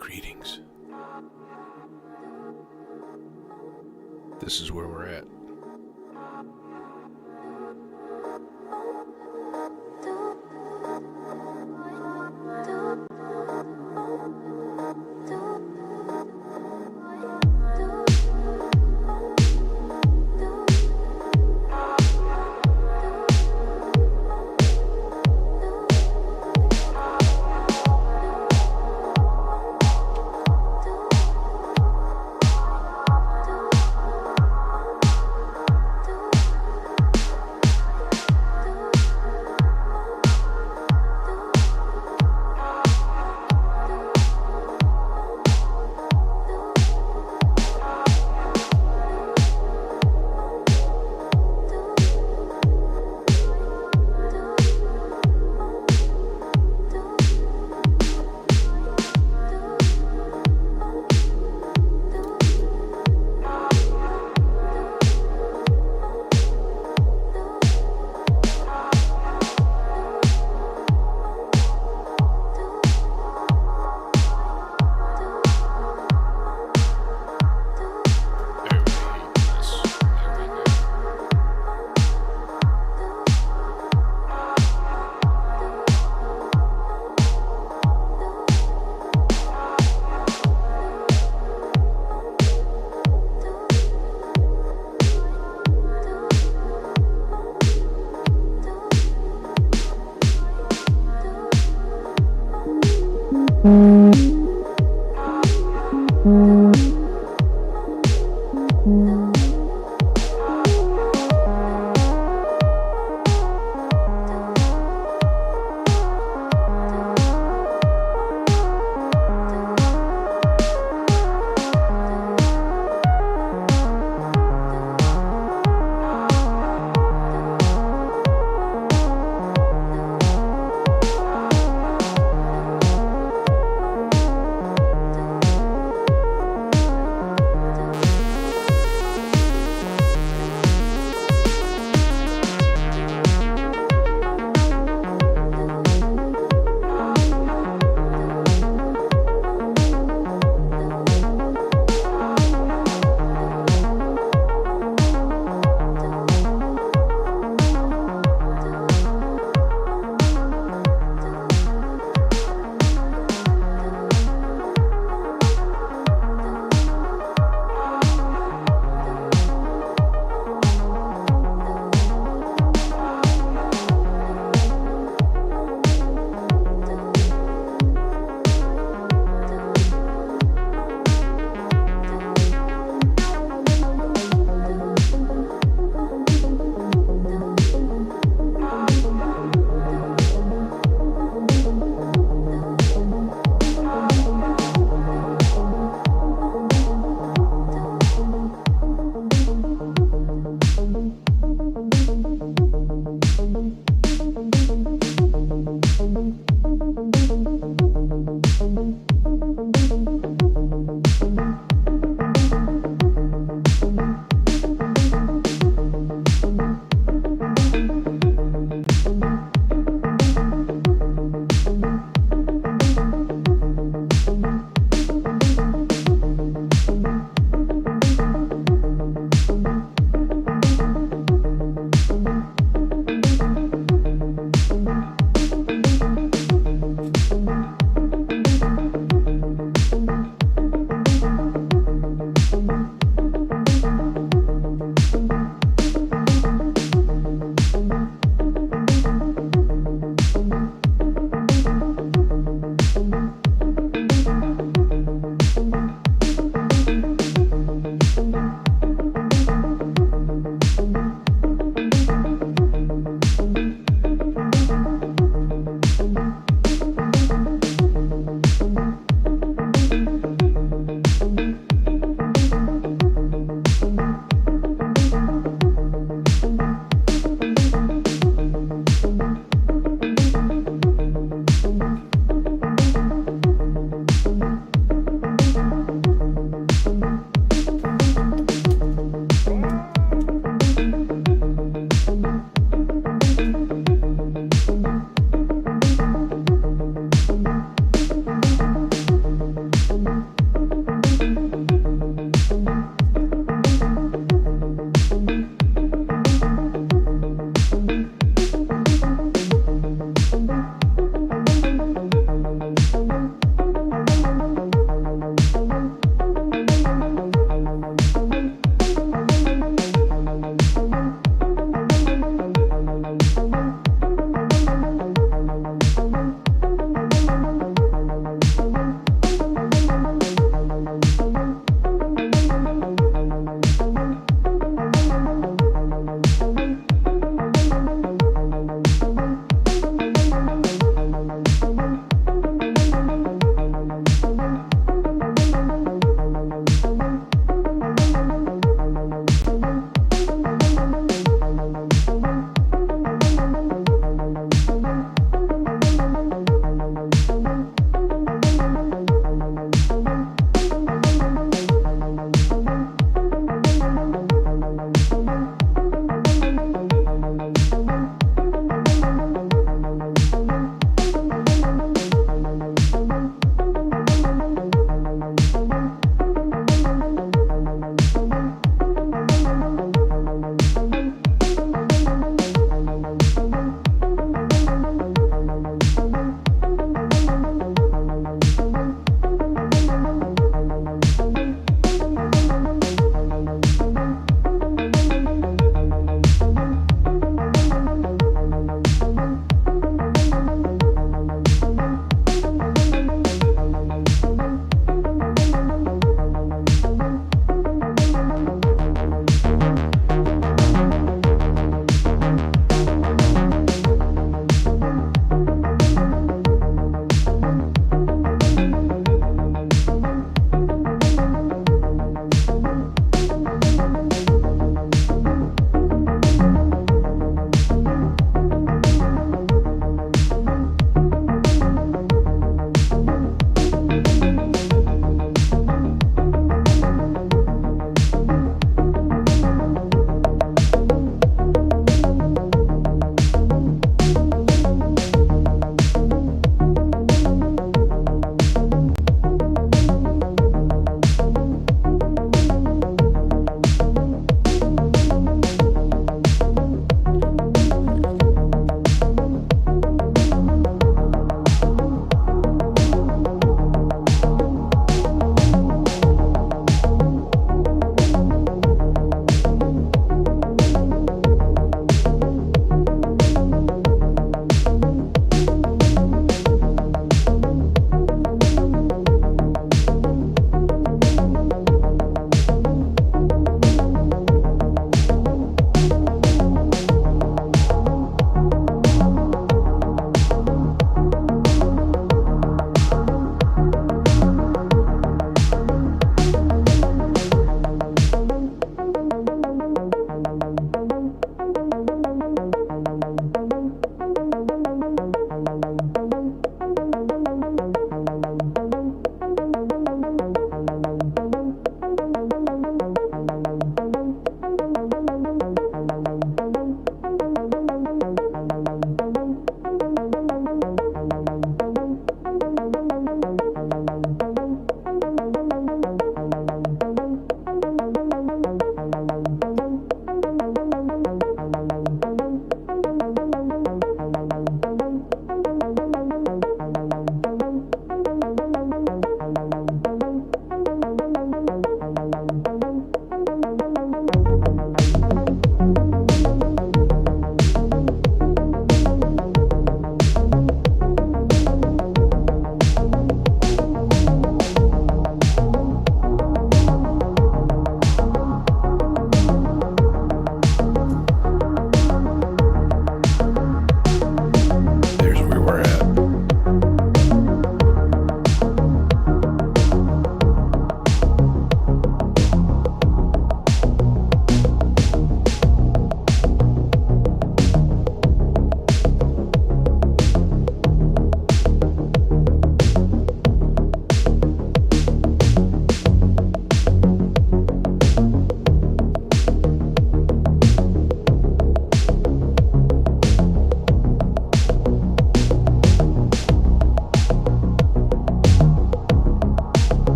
Greetings. This is where we're at.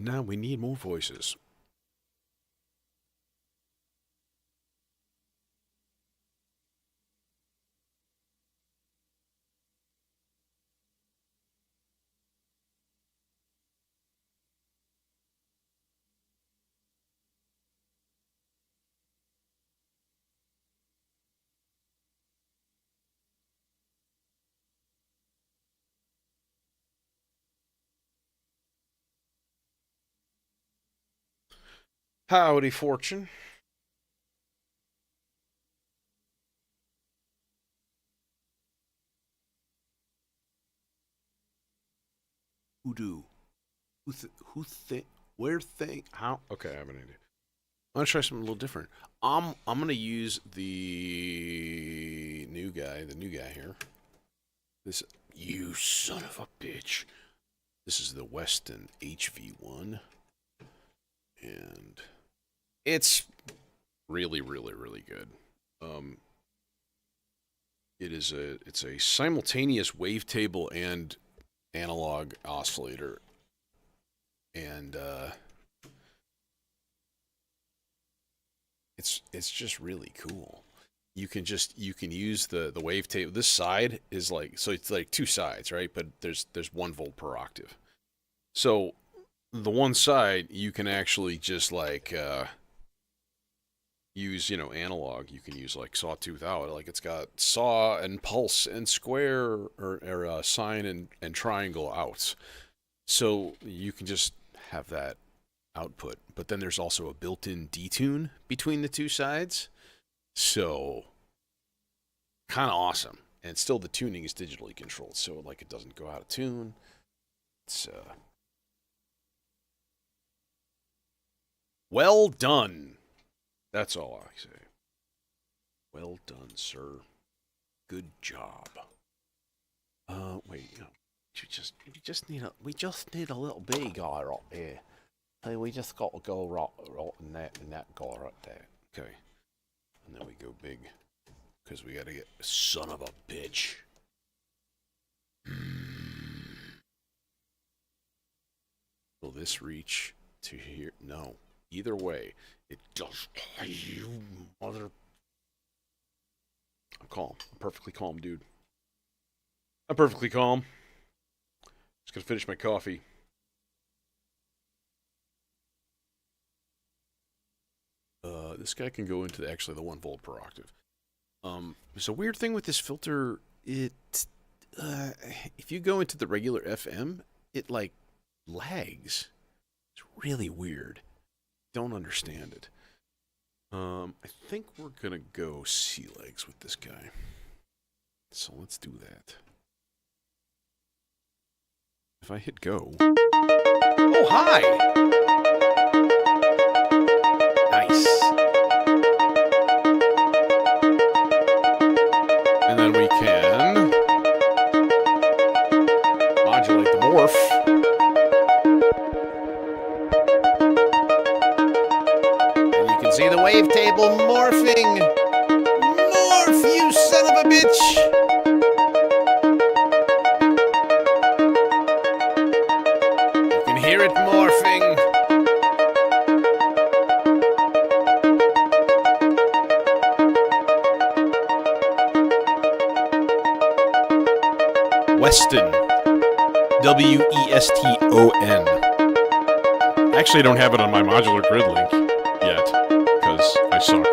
now we need more voices. Howdy, Fortune. Who do? Where think? How? Okay, I have an idea. I'm gonna try something a little different. I'm gonna use the new guy here. This, you son of a bitch. This is the Weston HV1, and it's really, really, really good. It's a simultaneous wavetable and analog oscillator, and it's just really cool. You can use the wavetable. This side is like, so it's like two sides, right? But there's 1 volt per octave. So the one side you can actually just like use, you know, analog. You can use like sawtooth out, like it's got saw and pulse and square or sine and triangle outs. So you can just have that output. But then there's also a built-in detune between the two sides. So kind of awesome. And still the tuning is digitally controlled, so like it doesn't go out of tune. It's well done. That's all I say. Well done, sir. Good job. Wait, no. We just need a little big guy right there. Hey, we just got to go right in that guy right there. Okay. And then we go big. Because we gotta get, son of a bitch. Will this reach to here? No. Either way, it does. You mother. I'm calm. I'm perfectly calm, dude. I'm perfectly calm. Just gonna finish my coffee. This guy can go into actually the 1 volt per octave. There's a weird thing with this filter. If you go into the regular FM, it like lags. It's really weird. Don't understand it. I think we're gonna go sea legs with this guy. So let's do that. If I hit go. Oh, hi! Nice. And then we can modulate the morph. And you can see the wavetable morphing. Morph, you son of a bitch! You can hear it morphing. Weston. W-E-S-T-O-N. Actually, I don't have it on my modular grid link yet, because I suck.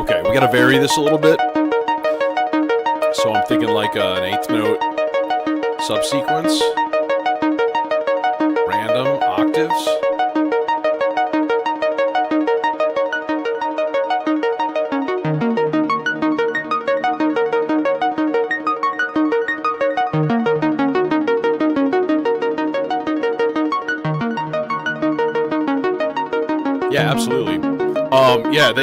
Okay, we gotta vary this a little bit. So I'm thinking like an 8th note subsequence. Random octaves. Yeah, absolutely. Yeah,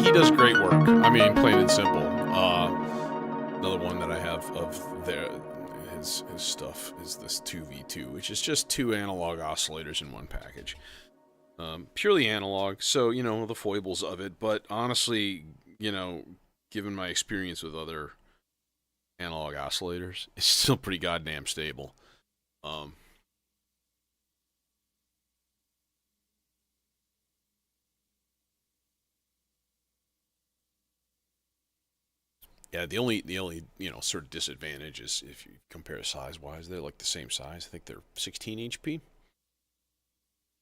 he does great work. I mean, plain and simple. Another one that I have of his stuff is this 2v2, which is just 2 analog oscillators in one package. Purely analog, so the foibles of it. But honestly, you know, given my experience with other analog oscillators, it's still pretty goddamn stable. Um, yeah, the only sort of disadvantage is if you compare size wise, they're like the same size. I think they're 16 HP,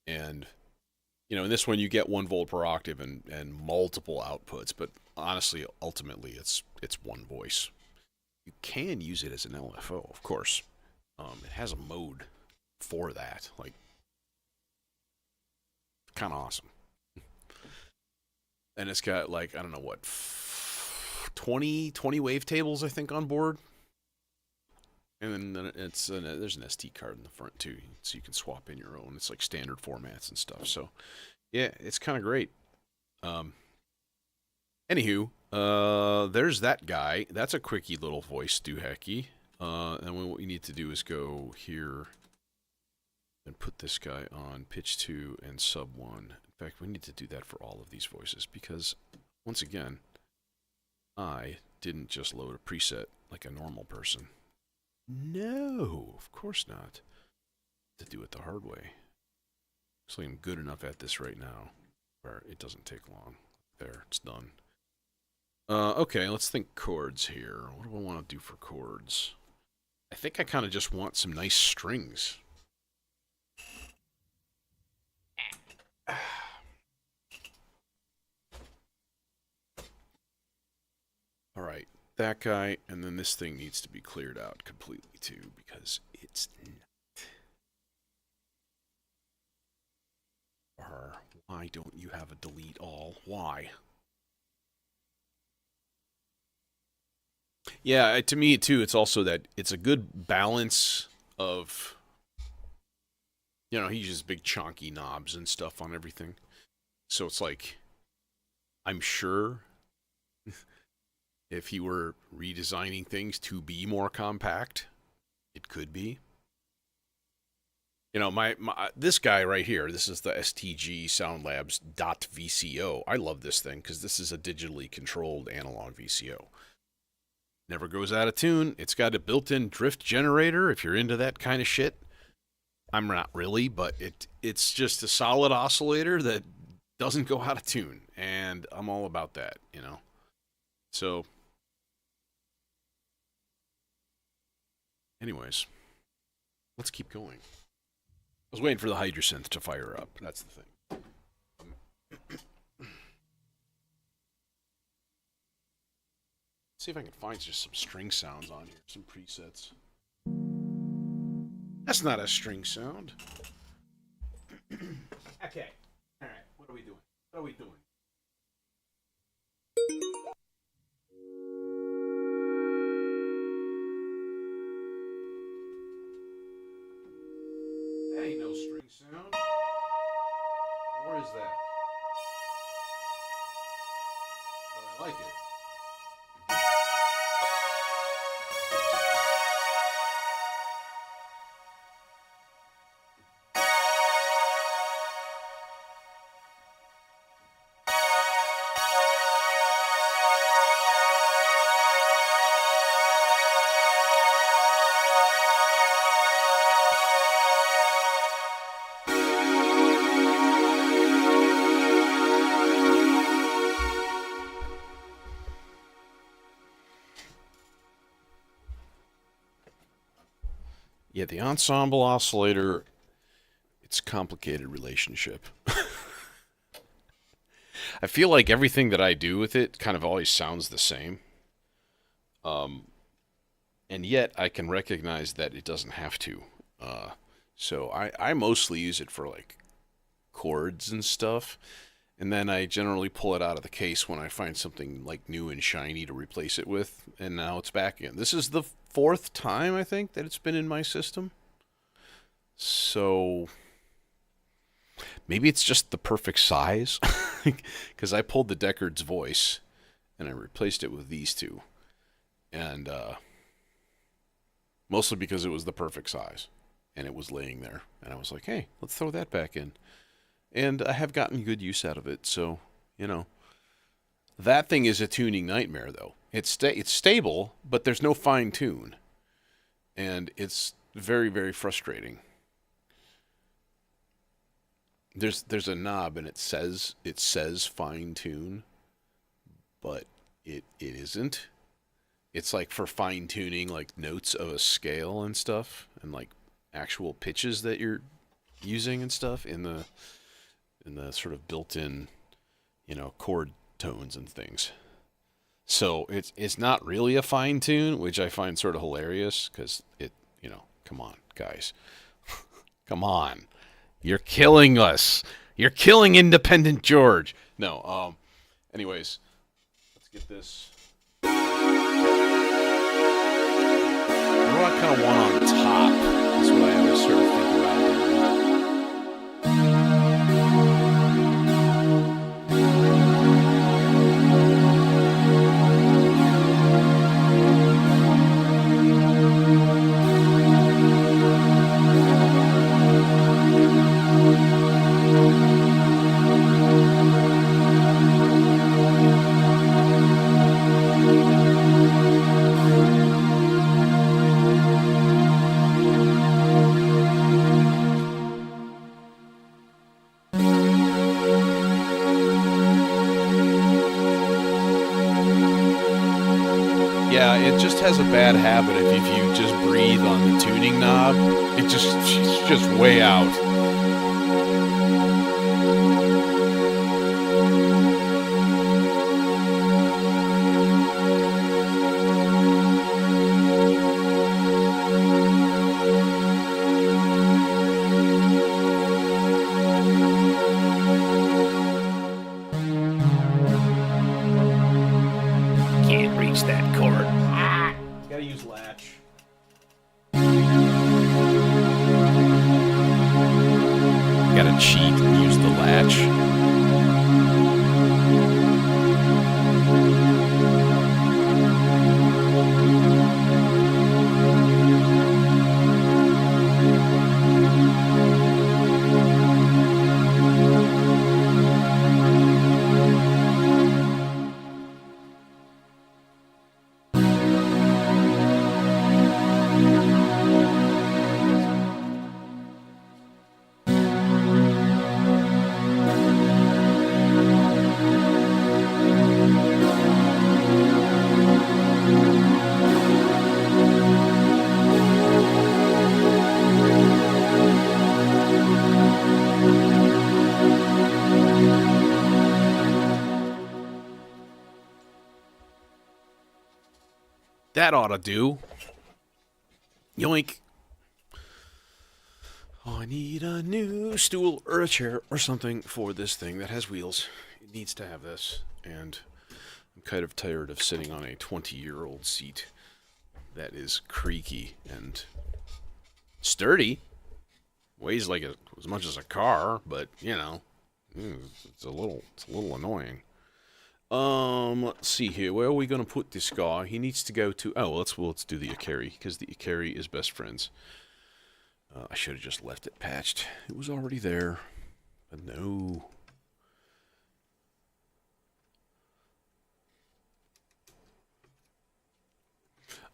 and in this one you get 1 volt per octave and multiple outputs. But honestly, ultimately, it's one voice. You can use it as an LFO, of course. It has a mode for that, like kind of awesome. And it's got like I don't know what 20 wavetables I think on board, and then there's an SD card in the front too, so you can swap in your own. It's like standard formats and stuff. So yeah, it's kind of great. Um, Anywho, there's that guy. That's a quickie little voice doohickey. And what we need to do is go here and put this guy on pitch 2 and sub 1. In fact, we need to do that for all of these voices because, once again, I didn't just load a preset like a normal person. No, of course not. To do it the hard way. So I'm good enough at this right now where it doesn't take long. There, it's done. Okay, let's think chords here. What do I want to do for chords? I think I kind of just want some nice strings. All right, that guy, and then this thing needs to be cleared out completely too because it's not. Or why don't you have a delete all? Why? Yeah, to me too, it's also that it's a good balance of he uses big chunky knobs and stuff on everything. So it's like I'm sure if he were redesigning things to be more compact, it could be. My this guy right here, this is the STG Sound Labs .vco. I love this thing because this is a digitally controlled analog VCO. Never goes out of tune. It's got a built-in drift generator if you're into that kind of shit. I'm not really, but it's just a solid oscillator that doesn't go out of tune, and I'm all about that. So, anyways, let's keep going. I was waiting for the Hydrosynth to fire up. That's the thing. See if I can find just some string sounds on here, some presets. That's not a string sound. Okay. All right. What are we doing? What are we doing? That ain't no string sound. Nor is that. But I like it. Yeah, the ensemble oscillator, it's a complicated relationship. I feel like everything that I do with it kind of always sounds the same. Um, and yet I can recognize that it doesn't have to. So I mostly use it for like chords and stuff. And then I generally pull it out of the case when I find something like new and shiny to replace it with. And now it's back in. This is the 4th time I think that it's been in my system. So maybe it's just the perfect size. Because I pulled the Deckard's voice and I replaced it with these two. And mostly because it was the perfect size. And it was laying there. And I was like, hey, let's throw that back in. and I have gotten good use out of it. So, you know, that thing is a tuning nightmare, though. It's stable, but there's no fine tune, and it's very, very frustrating. There's a knob, and it says fine tune, but it isn't. It's like for fine tuning, like notes of a scale and stuff, and like actual pitches that you're using and stuff in the sort of built-in, you know, chord tones and things. So it's not really a fine tune, which I find sort of hilarious because you know, come on, guys, come on, you're killing us. You're killing independent George. No, anyways, let's get this. What do I kind of want on top? That's what I always sort of think about here. Yeah, it just has a bad habit of if you just breathe on the tuning knob, it's just way out. Can't reach that chord. Gotta use latch. Gotta cheat and use the latch. That ought to do. Yoink. Oh, I need a new stool or a chair or something for this thing that has wheels. It needs to have this. And I'm kind of tired of sitting on a 20-year-old seat that is creaky and sturdy. Weighs like as much as a car, but, you know, it's a little annoying. Let's see here. Where are we going to put this guy? He needs to go to... Oh, let's do the Ikari, because the Ikari is best friends. I should have just left it patched. It was already there. But no.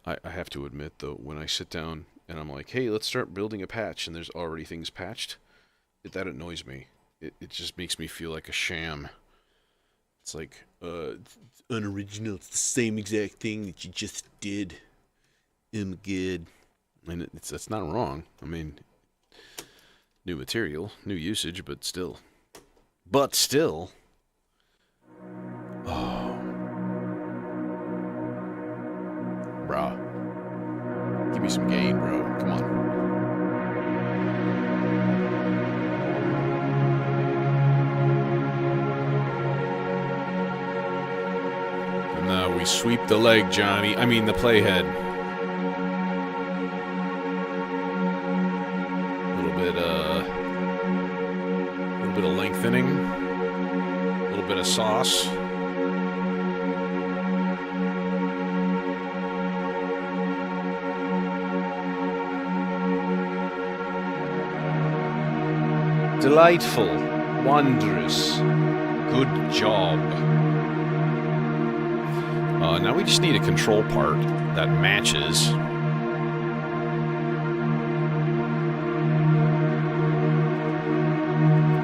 I have to admit, though, when I sit down and I'm like, hey, let's start building a patch, and there's already things patched, that annoys me. It just makes me feel like a sham. It's like, it's unoriginal. It's the same exact thing that you just did. Good. And that's not wrong. I mean, new material, new usage, but still. Oh. Bruh. Give me some gain, bro. Come on. We sweep the leg, Johnny. I mean, the playhead. A little bit of lengthening. A little bit of sauce. Delightful. Wondrous. Good job. Now we just need a control part that matches.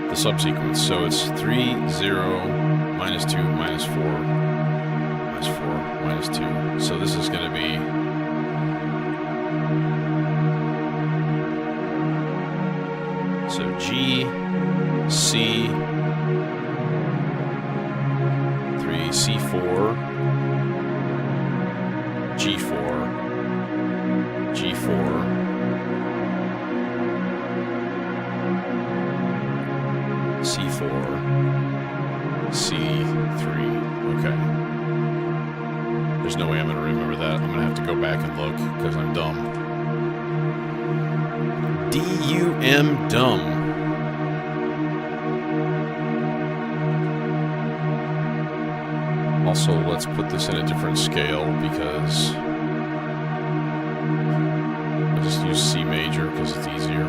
The subsequence. So it's 3, 0, minus 2, minus 4, minus 4, minus 2. So this is going to be so G, C, 3, C4, G4, G4, C4, C3. Okay. There's no way I'm going to remember that. I'm going to have to go back and look because I'm dumb. D-U-M, dumb. Also, let's put this in a different scale because I'll just use C major because it's easier.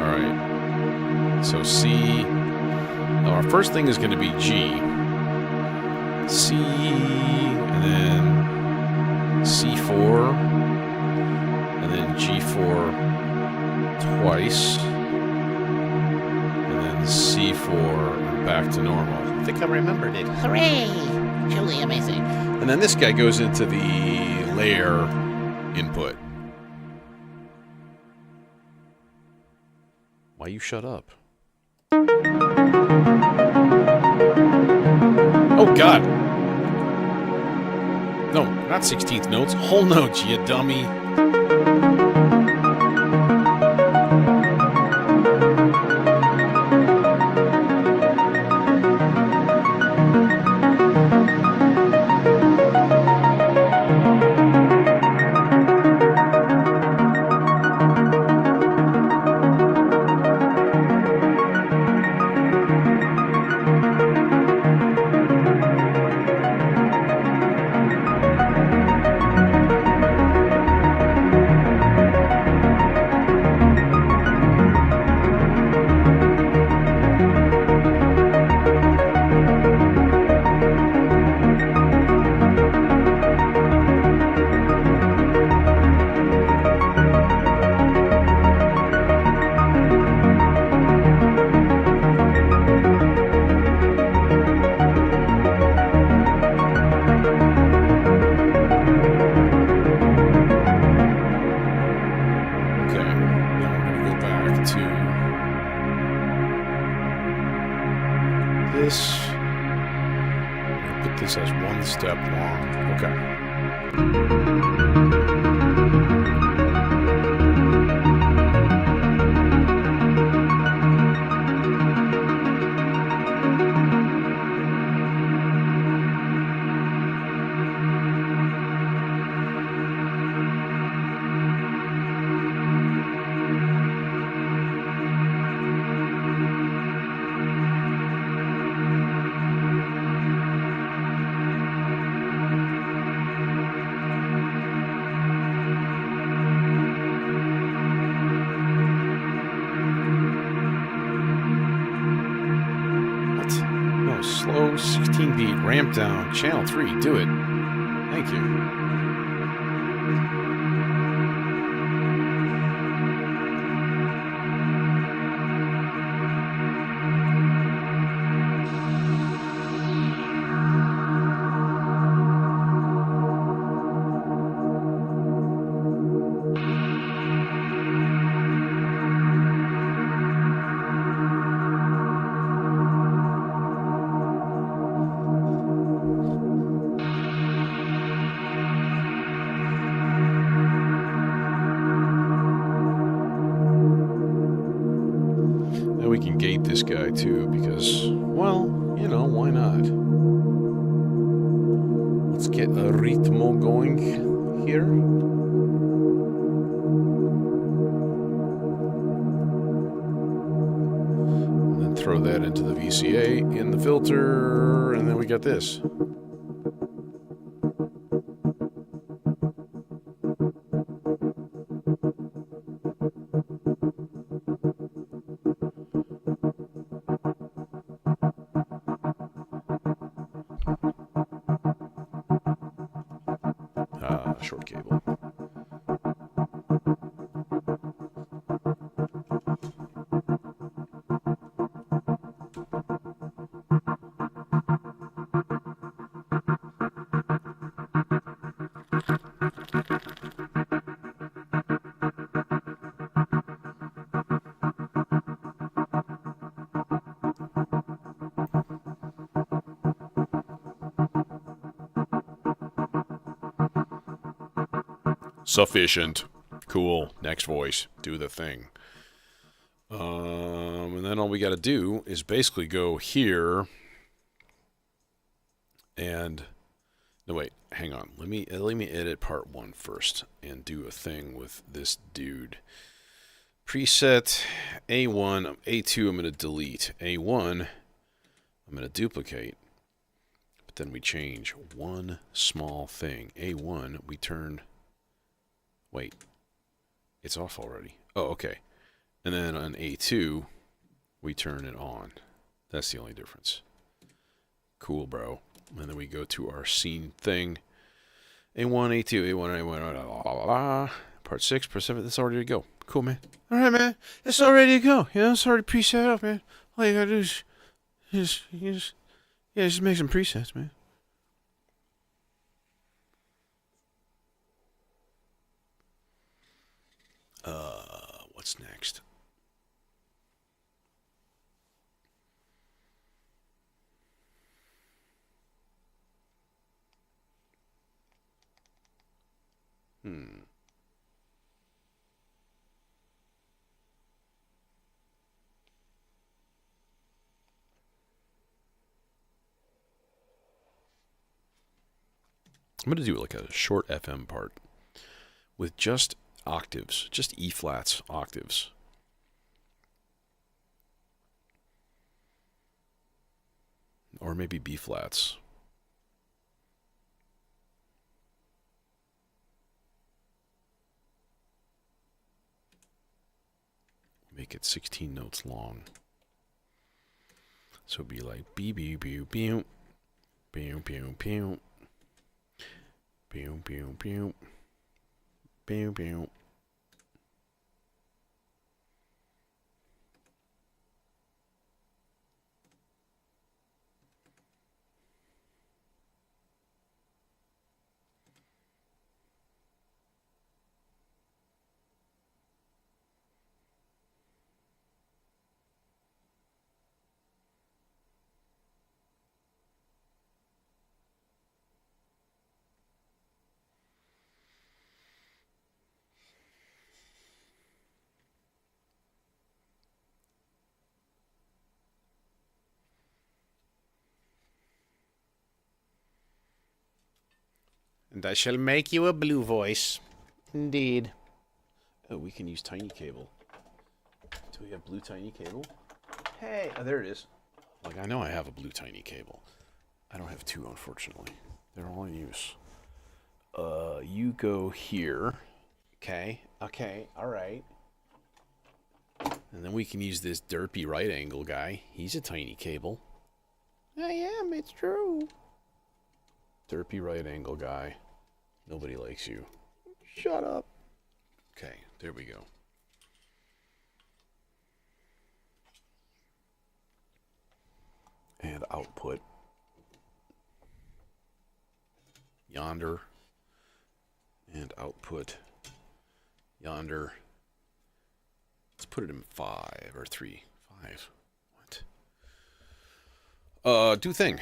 Alright. So C. Now our first thing is going to be G. C, and then C4, and then G4 twice, and then C4 and back to normal. I think I remembered it. Hooray! Truly amazing. And then this guy goes into the layer input. Why you shut up? Oh, God. No, not 16th notes. Whole notes, you dummy. This has one step long. Okay. Slow 16 beat, ramp down, channel 3, do it. Thank you. We can gate this guy too because, well, you know, why not? Let's get a ritmo going here. And then throw that into the VCA in the filter, and then we got this. short cable. Sufficient. Cool. Next voice. Do the thing. And then all we got to do is basically go here and no wait, hang on. Let me edit part 1 first and do a thing with this dude. Preset A1, A2 I'm going to delete. A1 I'm going to duplicate. But then we change one small thing. A1 we turn. Wait. It's off already. Oh, okay. And then on A2 we turn it on. That's the only difference. Cool, bro. And then we go to our scene thing. A1, A2, A1, A1, part 6, part 7. That's all ready to go. Cool, man. All right, man. It's all ready to go. You know, it's already preset up, man. All you gotta do is just make some presets, man. What's next? I'm going to do like a short FM part with just octaves, just E flats octaves. Or maybe B flats. Make it 16 notes long. So it'd be like B B B B B B B Pew, pew, pew. Pew, pew. And I shall make you a blue voice. Indeed. Oh, we can use tiny cable. Do we have blue tiny cable? Hey, oh, there it is. Like, I know I have a blue tiny cable. I don't have two, unfortunately. They're all in use. You go here. Okay, alright. And then we can use this derpy right angle guy. He's a tiny cable. I am, it's true. Derpy right angle guy. Nobody likes you. Shut up. Okay, there we go. And output. Yonder. And output. Yonder. Let's put it in 5 or 3. 5. What? Do thing.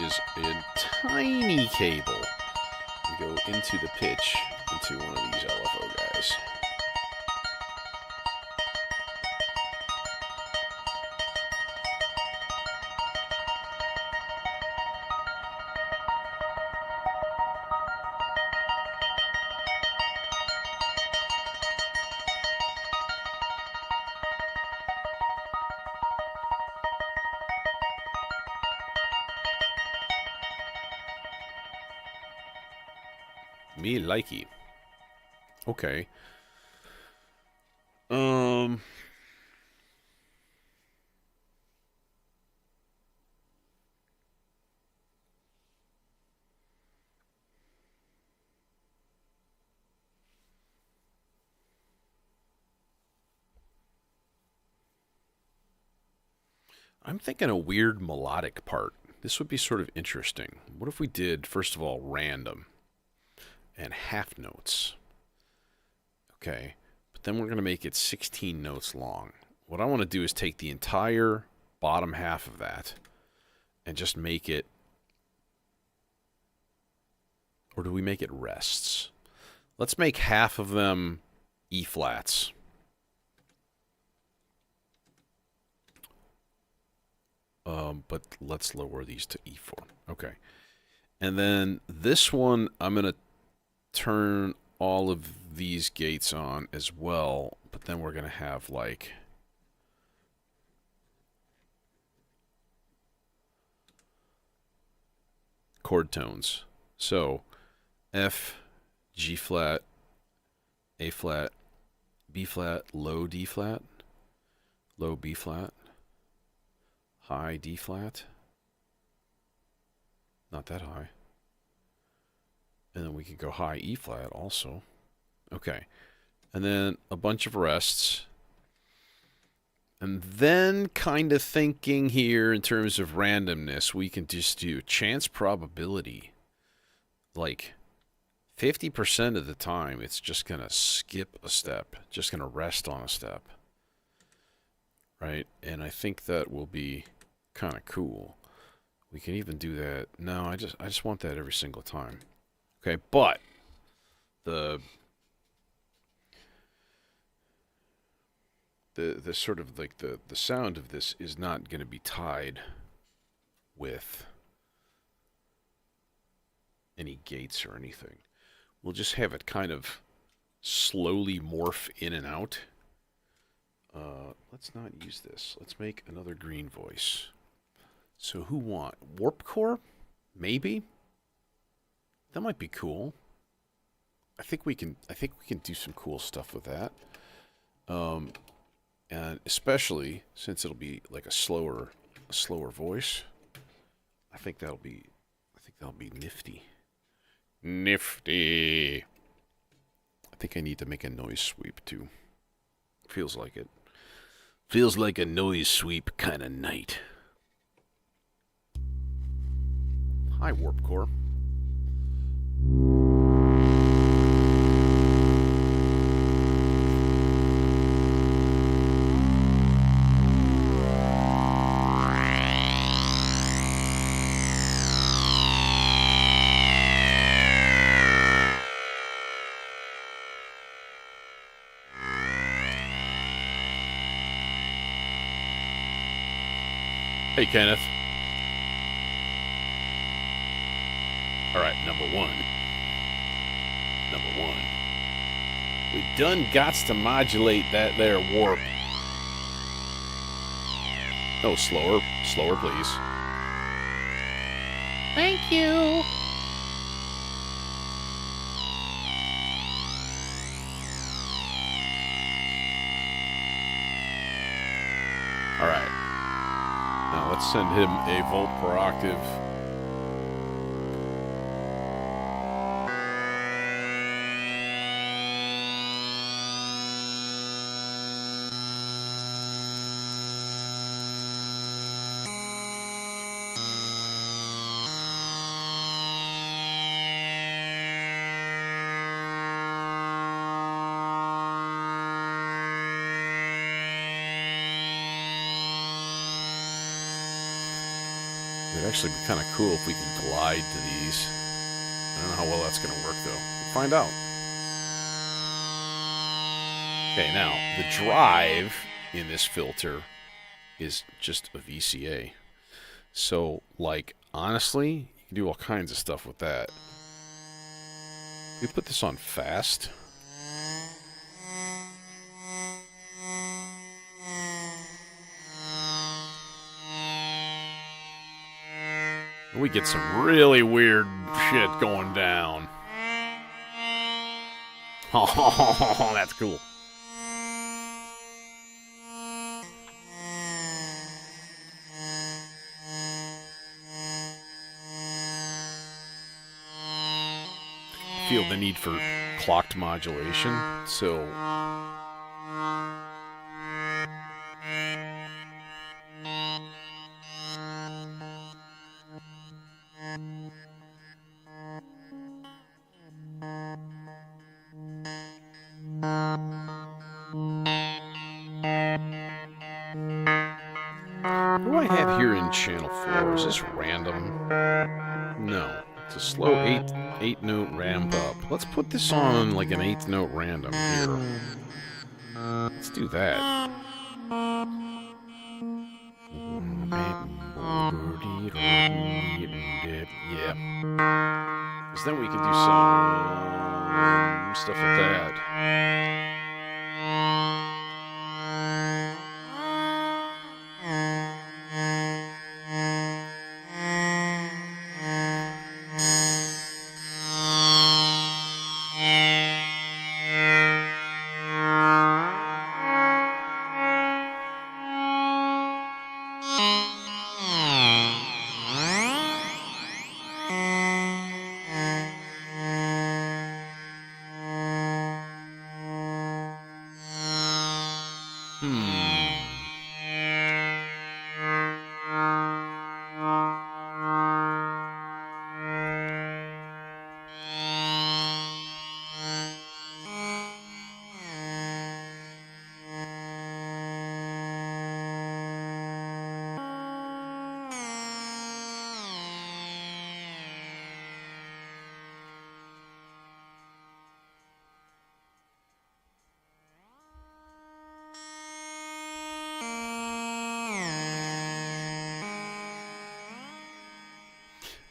is a tiny cable. We go into the pitch into one of these LFO guys. Me likey. Okay. I'm thinking a weird melodic part. This would be sort of interesting. What if we did, first of all, random and half notes? Okay. But then we're going to make it 16 notes long. What I want to do is take the entire bottom half of that and just make it... Or do we make it rests? Let's make half of them E-flats. But let's lower these to E4. Okay. And then this one, I'm going to turn all of these gates on as well. But then we're going to have like... chord tones. So, F, G flat, A flat, B flat, low D flat, low B flat, high D flat, not that high, and then we could go high E flat also. Okay, and then a bunch of rests, and then kind of thinking here in terms of randomness, we can just do chance probability, like 50% of the time it's just going to skip a step, just going to rest on a step, right? And I think that will be kind of cool. We can even do that. No, I just want that every single time. Okay, but the sort of like the sound of this is not going to be tied with any gates or anything. We'll just have it kind of slowly morph in and out. Let's not use this. Let's make another green voice. So who want Warp Core? Maybe. That might be cool. I think we can do some cool stuff with that. And especially since it'll be like a slower voice. I think that'll be nifty. Nifty. I think I need to make a noise sweep too. Feels like it. Feels like a noise sweep kind of night. Hi, Warp Core. Hey, Kenneth. All right, number one. We done gots to modulate that there warp. No, slower. Slower, please. Thank you. All right. Now let's send him a volt per octave. It'd actually be kind of cool if we could glide to these. I don't know how well that's going to work, though. We'll find out. Okay, now, the drive in this filter is just a VCA. So, like, honestly, you can do all kinds of stuff with that. We put this on fast. We get some really weird shit going down. Oh, that's cool. I feel the need for clocked modulation, so what do I have here in channel 4? Is this random? No. It's a slow 8-note ramp up. Let's put this on like an 8th-note random here. Let's do that. Yeah. Because then we can do some stuff with that.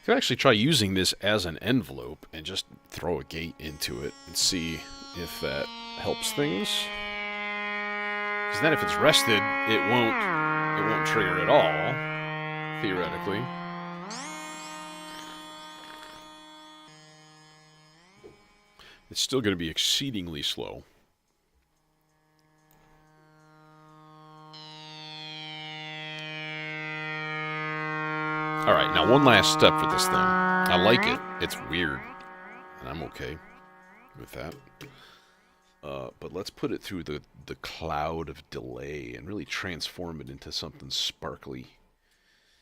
Could actually try using this as an envelope and just throw a gate into it and see if that helps things. Because then if it's rested, it won't trigger at all, theoretically. It's still going to be exceedingly slow. Alright, now one last step for this thing. I like it. It's weird. And I'm okay with that. But let's put it through the cloud of delay and really transform it into something sparkly.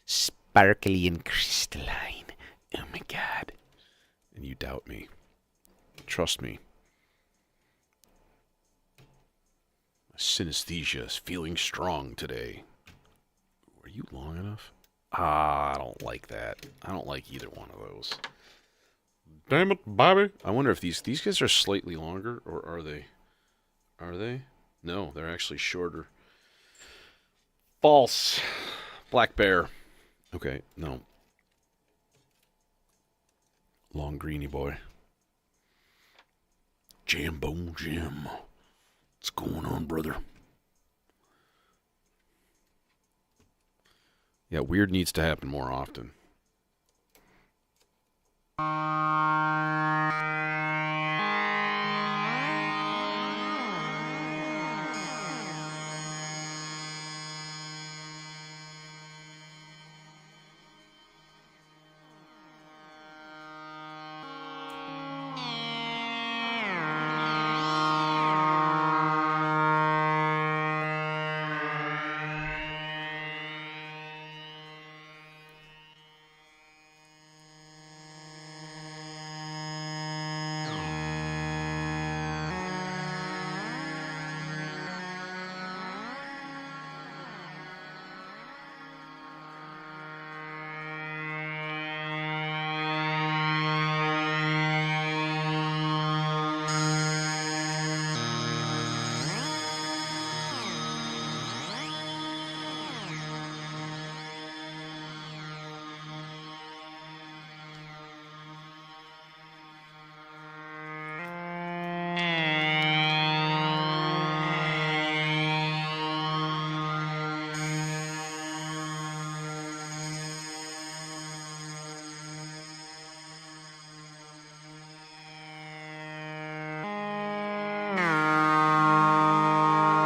Sparkly and crystalline. Oh my god. And you doubt me. Trust me. My synesthesia is feeling strong today. Are you long enough? I don't like that. I don't like either one of those. Damn it, Bobby. I wonder if these guys are slightly longer, or are they? Are they? No, they're actually shorter. False. Black bear. Okay, no. Long greeny boy. Jambo Jim. What's going on, brother? Yeah, weird needs to happen more often.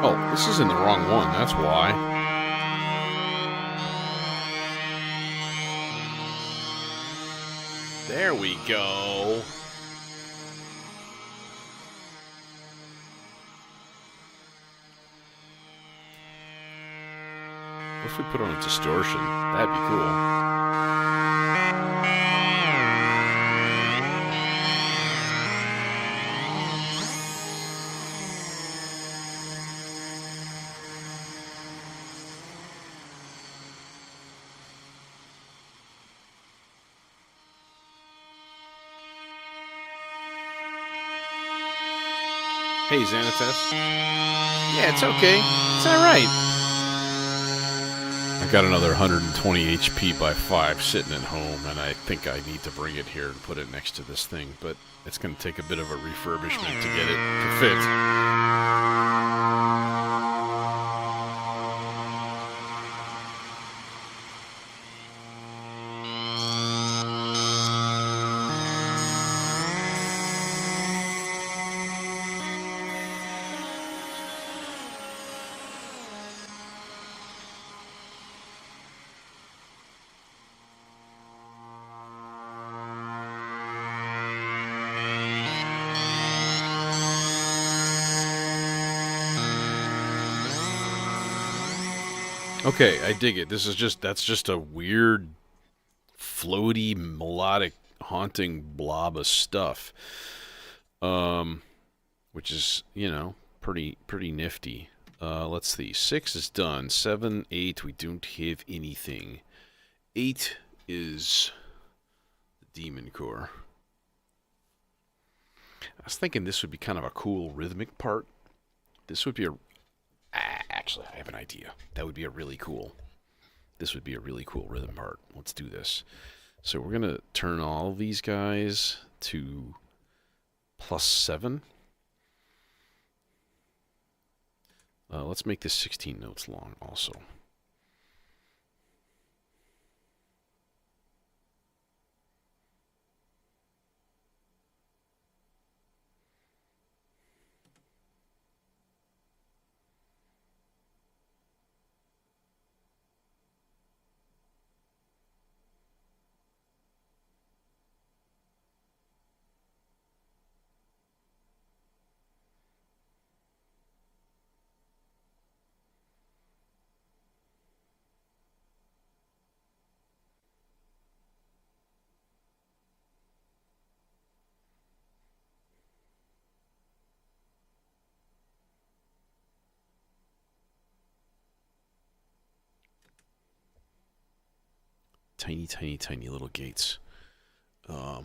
Oh, this is in the wrong one, that's why. There we go. What if we put on a distortion? That'd be cool. Hey, Xanates. Yeah, it's okay. It's alright. I got another 120 HP by 5 sitting at home, and I think I need to bring it here and put it next to this thing, but it's going to take a bit of a refurbishment to get it to fit. Okay, I dig it. That's just a weird, floaty, melodic, haunting blob of stuff. Which is, you know, pretty nifty. Let's see. 6 is done. 7, 8, we don't have anything. 8 is the Demon Core. I was thinking this would be kind of a cool rhythmic part. This would be a... Actually, I have an idea. That would be a really cool... This would be a really cool rhythm part. Let's do this. So we're going to turn all these guys to +7. Let's make this 16 notes long also. Tiny little gates. The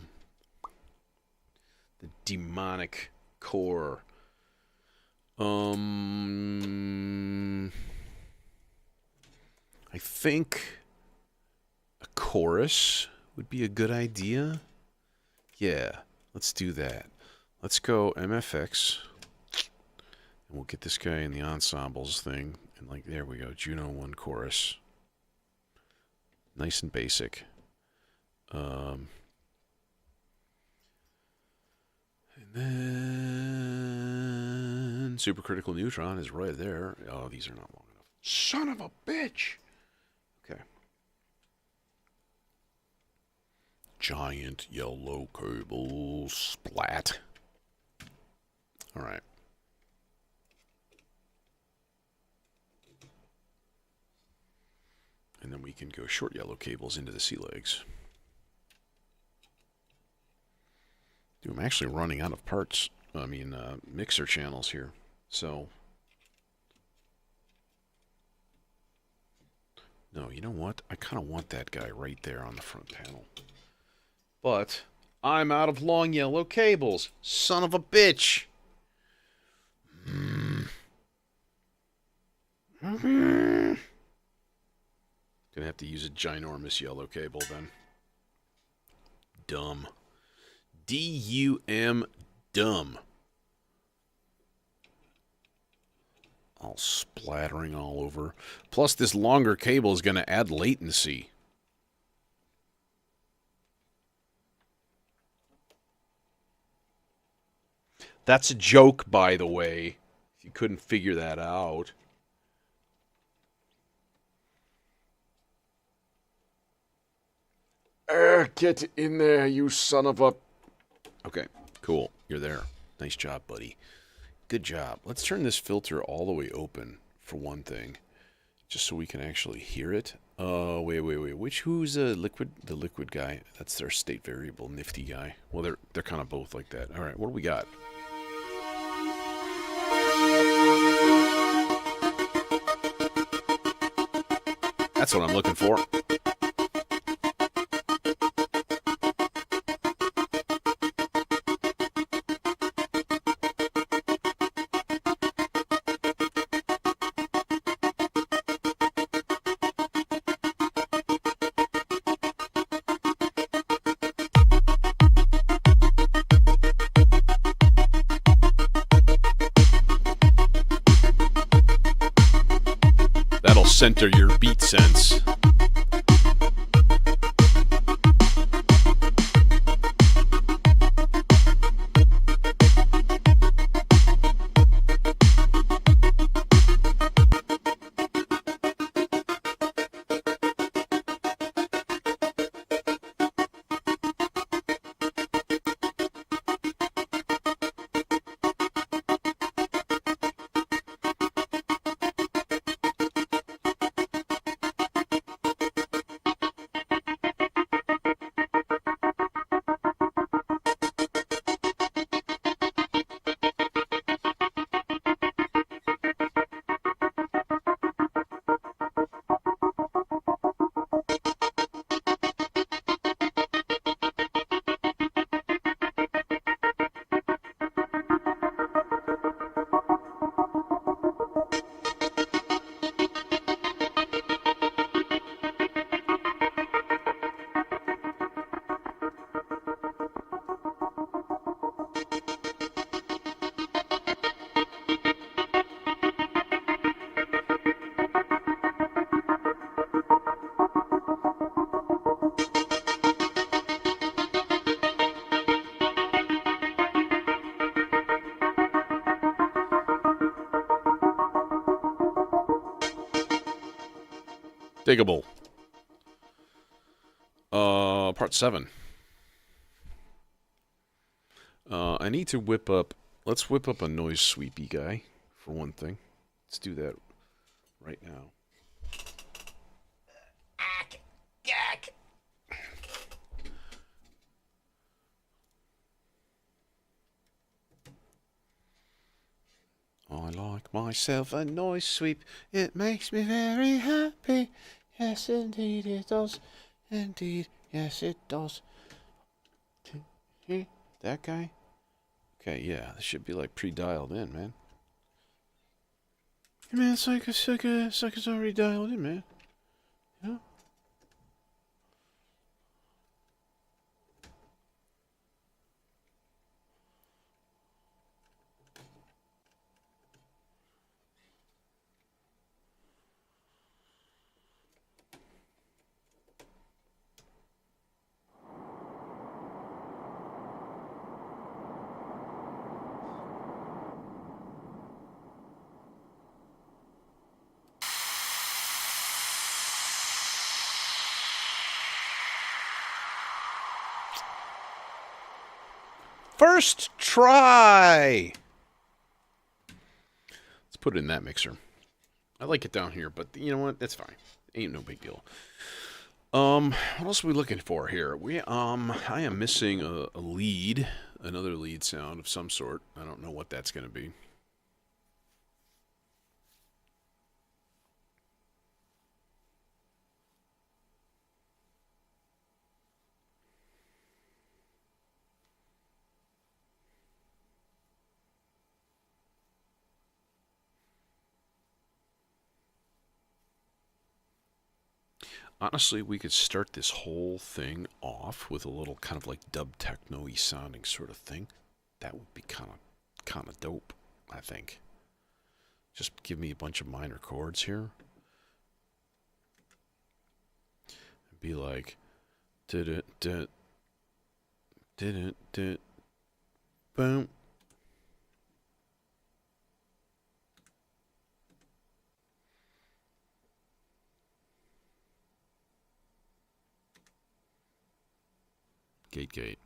demonic core. I think a chorus would be a good idea. Yeah, let's do that. Let's go MFX. And we'll get this guy in the ensembles thing. And like, there we go. Juno 1 chorus. Nice and basic. And then supercritical neutron is right there. Oh, these are not long enough. Son of a bitch! Okay. Giant yellow cable splat. Alright. And then we can go short yellow cables into the sea legs. Dude, I'm actually running out of parts. I mean, mixer channels here. So, no, you know what? I kind of want that guy right there on the front panel. But I'm out of long yellow cables. Son of a bitch. Gonna have to use a ginormous yellow cable then. Dumb. D-U-M, dumb. All splattering all over. Plus, this longer cable is going to add latency. That's a joke, by the way. If you couldn't figure that out. Get in there, you son of a... Okay, cool. You're there. Nice job, buddy. Good job. Let's turn this filter all the way open, for one thing. Just so we can actually hear it. Wait. Who's the liquid guy? That's their state variable, nifty guy. Well, they're kind of both like that. All right, what do we got? That's what I'm looking for. That'll center your beat sense. Diggable. Part 7. I need to whip up... Let's whip up a noise sweepy guy, for one thing. Let's do that right now. I like myself a noise sweep. It makes me very happy. Yes, indeed it does. Indeed, yes it does. That guy? Okay, yeah, this should be like pre-dialed in, man. Man, it's like it's already dialed in, man. Yeah. First try! Let's put it in that mixer. I like it down here, but you know what? That's fine. Ain't no big deal. What else are we looking for here? I am missing a lead, another lead sound of some sort. I don't know what that's going to be. Honestly, we could start this whole thing off with a little kind of like dub techno-y sounding sort of thing. That would be kind of dope, I think. Just give me a bunch of minor chords here. Be like, did it, boom, 8 gate.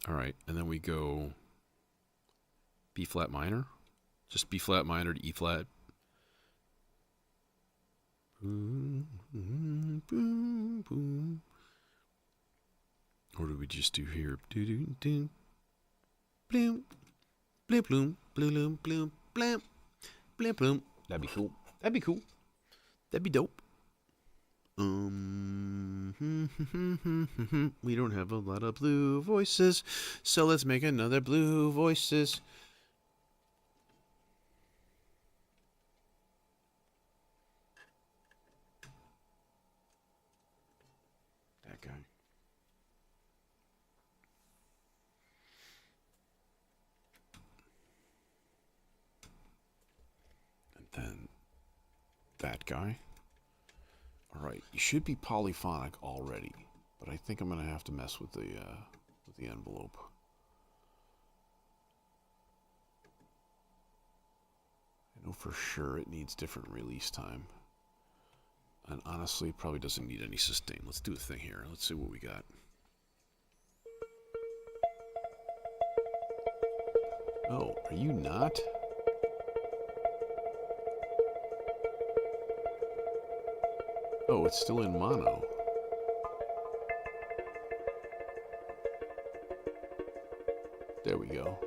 All right, and then we go B flat minor, just B flat minor to E flat. Boom, boom, boom, boom. Or do we just do here? Do do do. Bloom, bloom, bloom, bloom, bloom, bloom, bloom, bloom. That'd be cool. That'd be cool. That'd be dope. We don't have a lot of blue voices, so let's make another blue voices. That guy. And then that guy. Alright, you should be polyphonic already, but I think I'm going to have to mess with the envelope. I know for sure it needs different release time. And honestly, it probably doesn't need any sustain. Let's do a thing here. Let's see what we got. Oh, are you not? Oh, it's still in mono. There we go.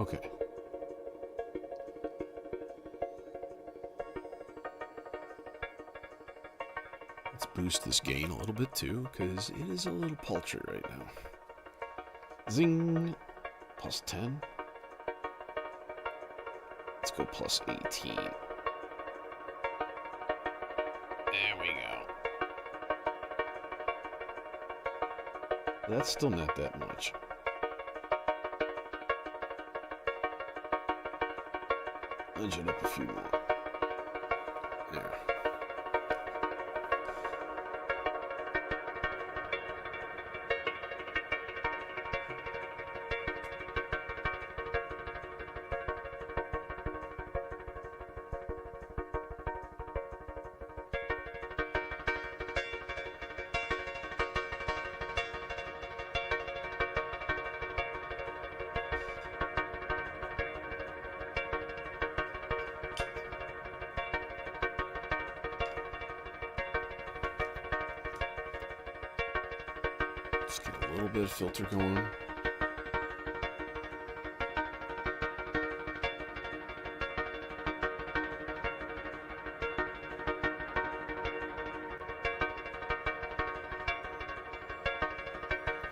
Okay. Let's boost this gain a little bit too, because it is a little paltry right now. Zing! Plus 10. Let's go plus 18. There we go. That's still not that much. Nudge it up a few more. There. Just get a little bit of filter going.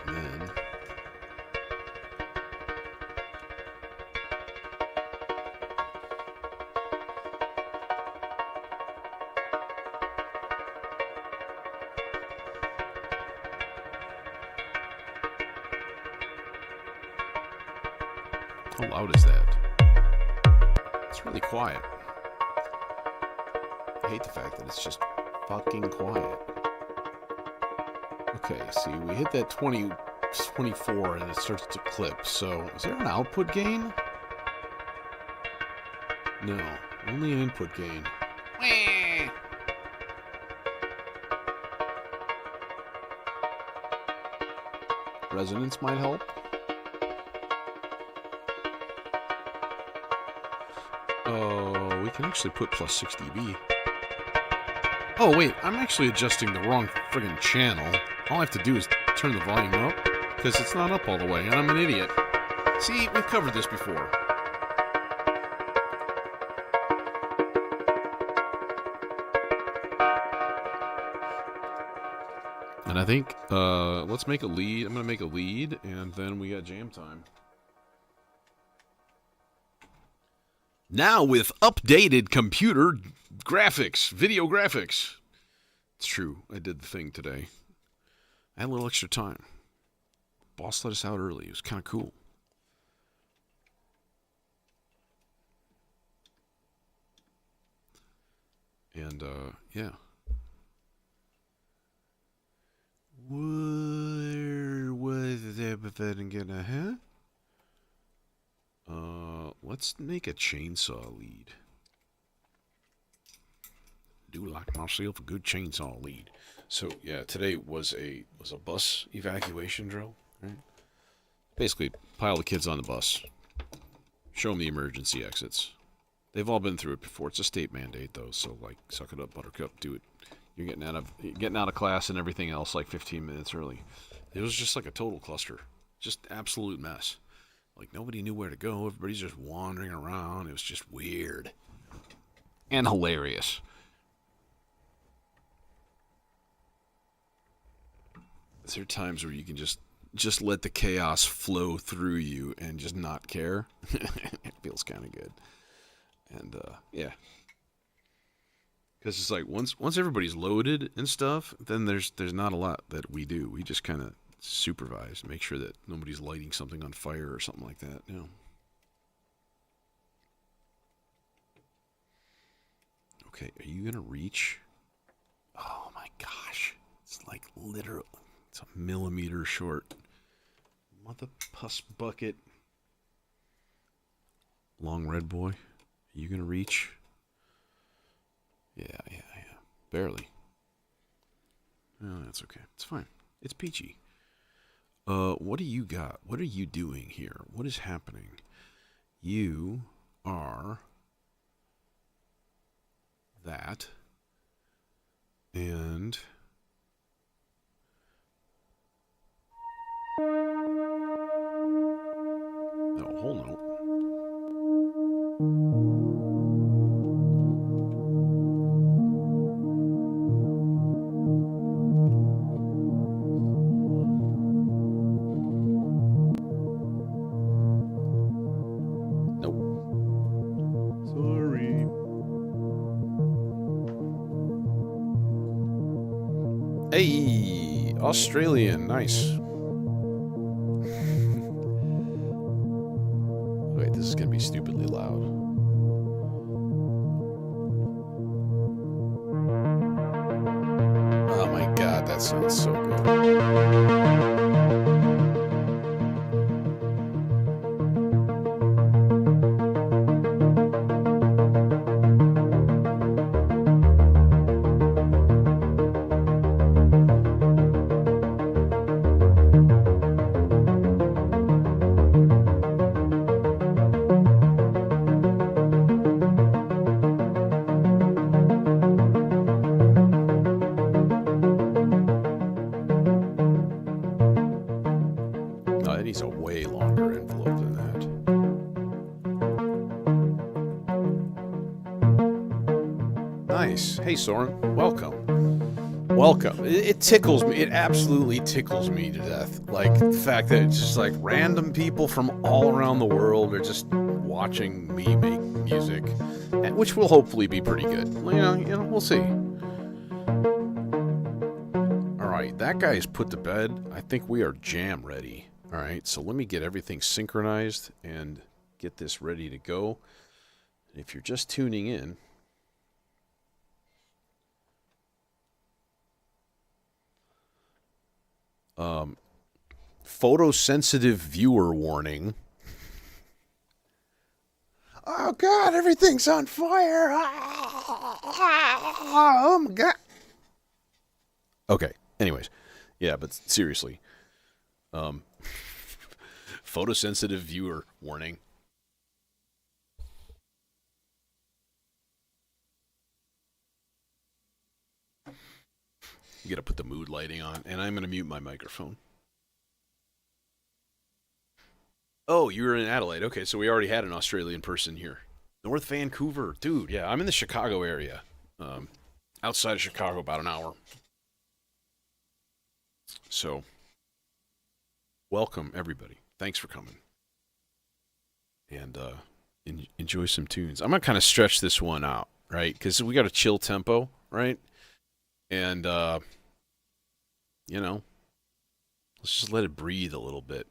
And then how loud is that? It's really quiet. I hate the fact that it's just fucking quiet. Okay, see, we hit that 24 and it starts to clip. So, is there an output gain? No, only an input gain. Resonance might help. Oh, we can actually put plus 6 dB. Oh, wait, I'm actually adjusting the wrong friggin' channel. All I have to do is turn the volume up, because it's not up all the way, and I'm an idiot. See, we've covered this before. And I think, let's make a lead. I'm going to make a lead, and then we got jam time. Now with updated computer graphics, video graphics. It's true. I did the thing today. I had a little extra time. Boss let us out early. It was kind of cool. And, yeah. Where was the episode gonna huh? Let's make a chainsaw lead. Do like myself a good chainsaw lead. So yeah, today was a bus evacuation drill. Right? Basically, pile the kids on the bus, show them the emergency exits. They've all been through it before. It's a state mandate though, so like, suck it up, Buttercup. Do it. You're getting out of class and everything else like 15 minutes early. It was just like a total cluster, just absolute mess. Like nobody knew where to go. Everybody's just wandering around. It was just weird and hilarious. There are times where you can just let the chaos flow through you and just not care. It feels kind of good. And yeah, because it's like once everybody's loaded and stuff, then there's not a lot that we do. We just kind of supervise, make sure that nobody's lighting something on fire or something like that. You know. Okay, are you gonna reach? Oh my gosh, it's like literally. It's a millimeter short. Mother puss bucket. Long red boy. Are you gonna reach? Yeah. Barely. No, that's okay. It's fine. It's peachy. What do you got? What are you doing here? What is happening? You are that. And no, whole note. Nope. Sorry. Hey, Australian, nice. Wait, this is gonna be stupidly loud. Oh my god, that sounds so good. No, it needs a way longer envelope than that. Nice. Hey, Soren. Welcome. Welcome. It tickles me. It absolutely tickles me to death. Like, the fact that it's just like random people from all around the world are just watching me make music, which will hopefully be pretty good. You know, we'll see. All right, that guy is put to bed. I think we are jam ready. All right, so let me get everything synchronized and get this ready to go. And if you're just tuning in, photosensitive viewer warning. Oh God, everything's on fire! Oh my God. Okay. Anyways, yeah, but seriously, photosensitive viewer warning. You gotta put the mood lighting on, and I'm gonna mute my microphone. Oh, you were in Adelaide. Okay, so we already had an Australian person here. North Vancouver. Dude, yeah, I'm in the Chicago area. Outside of Chicago, about an hour. So, welcome, everybody. Thanks for coming. And enjoy some tunes. I'm going to kind of stretch this one out, right? Because we got a chill tempo, right? And you know, let's just let it breathe a little bit.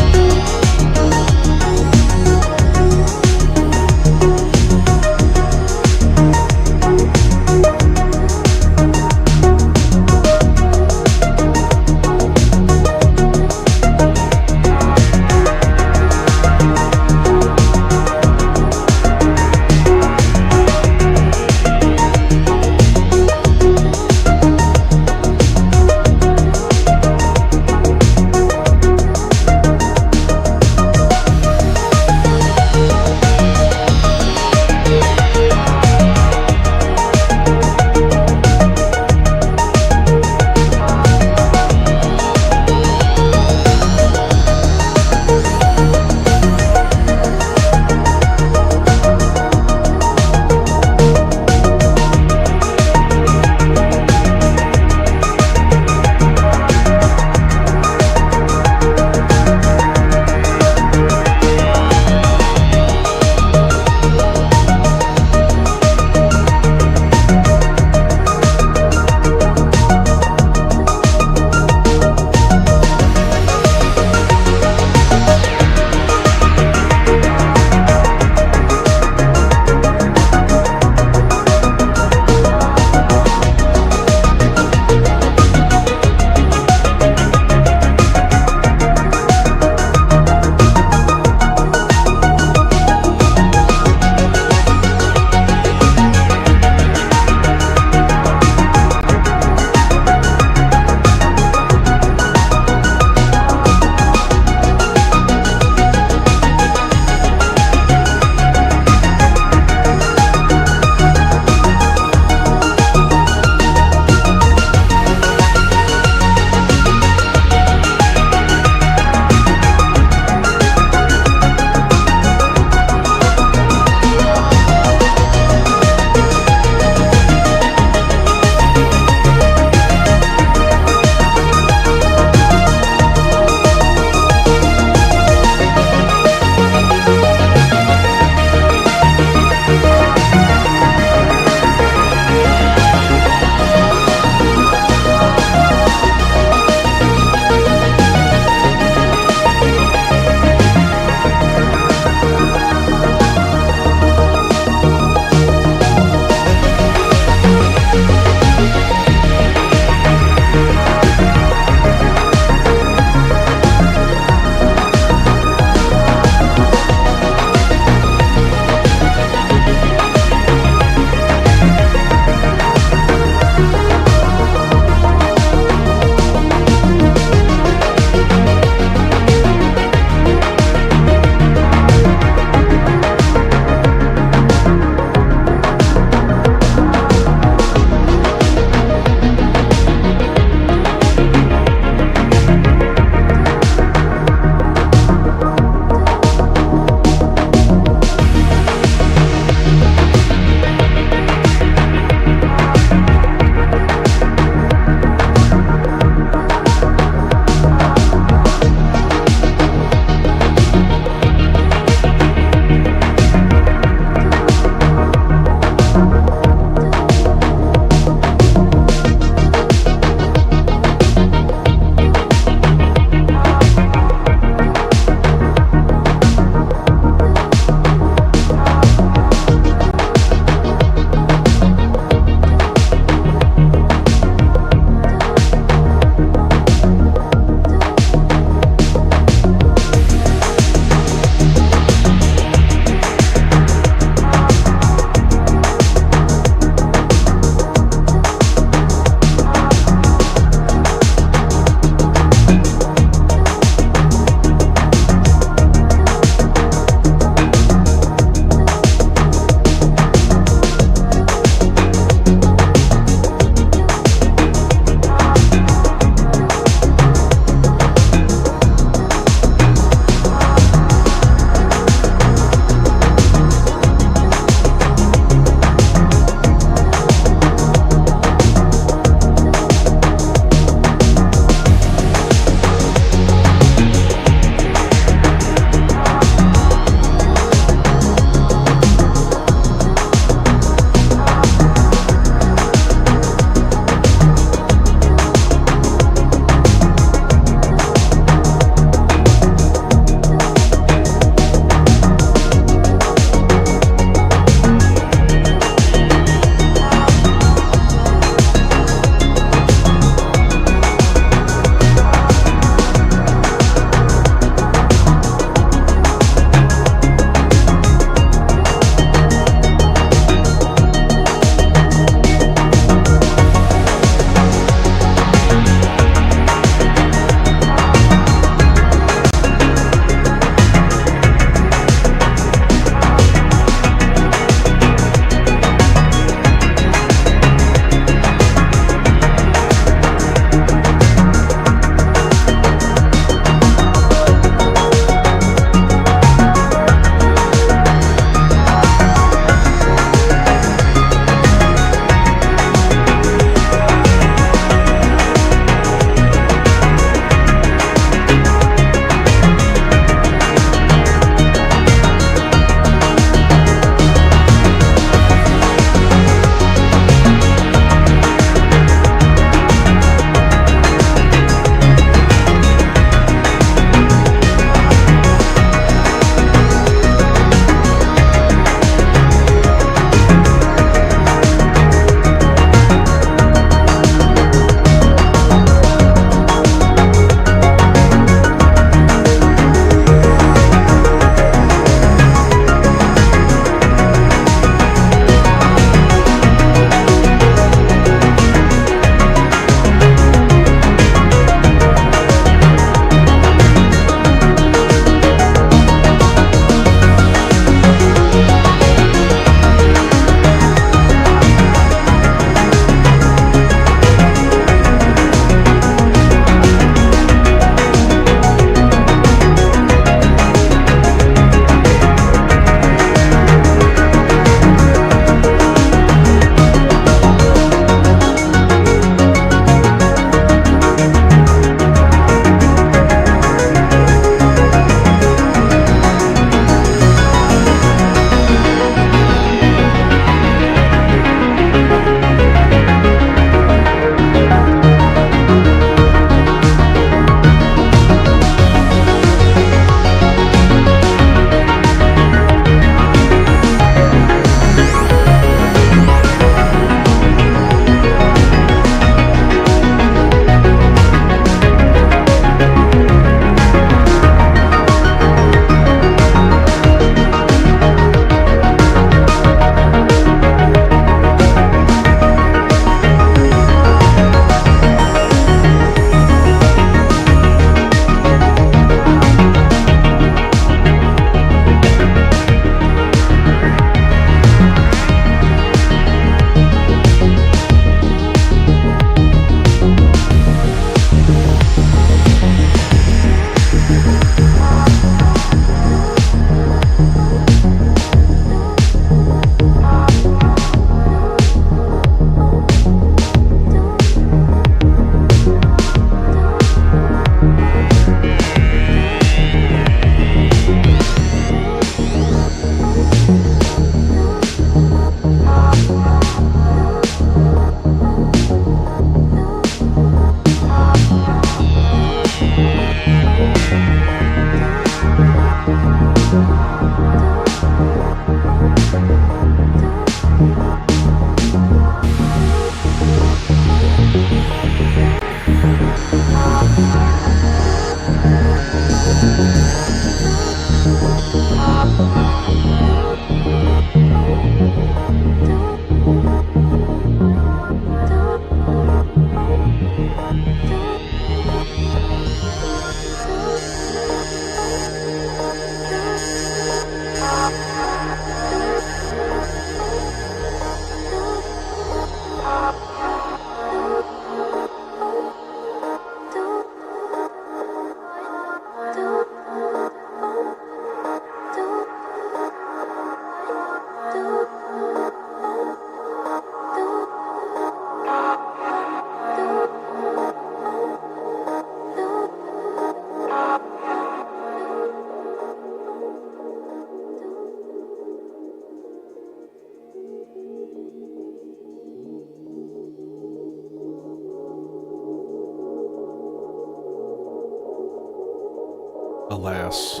Alas,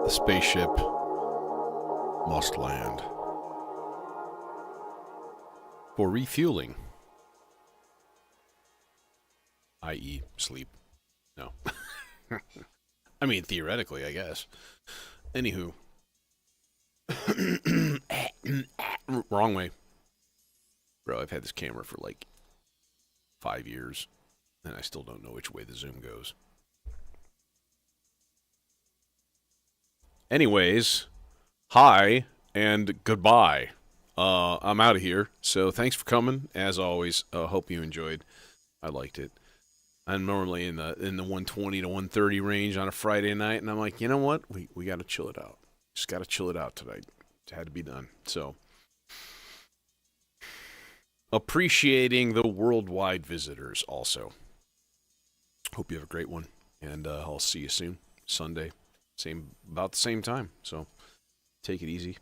the spaceship must land. For refueling. I.e., sleep. No. I mean, theoretically, I guess. Anywho. Wrong way. Bro, I've had this camera for like 5 years, and I still don't know which way the zoom goes. Anyways, hi and goodbye. I'm out of here. So thanks for coming. As always, hope you enjoyed. I liked it. I'm normally in the 120 to 130 range on a Friday night, and I'm like, you know what? We got to chill it out. Just got to chill it out tonight. It had to be done. So appreciating the worldwide visitors also. Hope you have a great one, and I'll see you soon. Sunday, about the same time. So take it easy.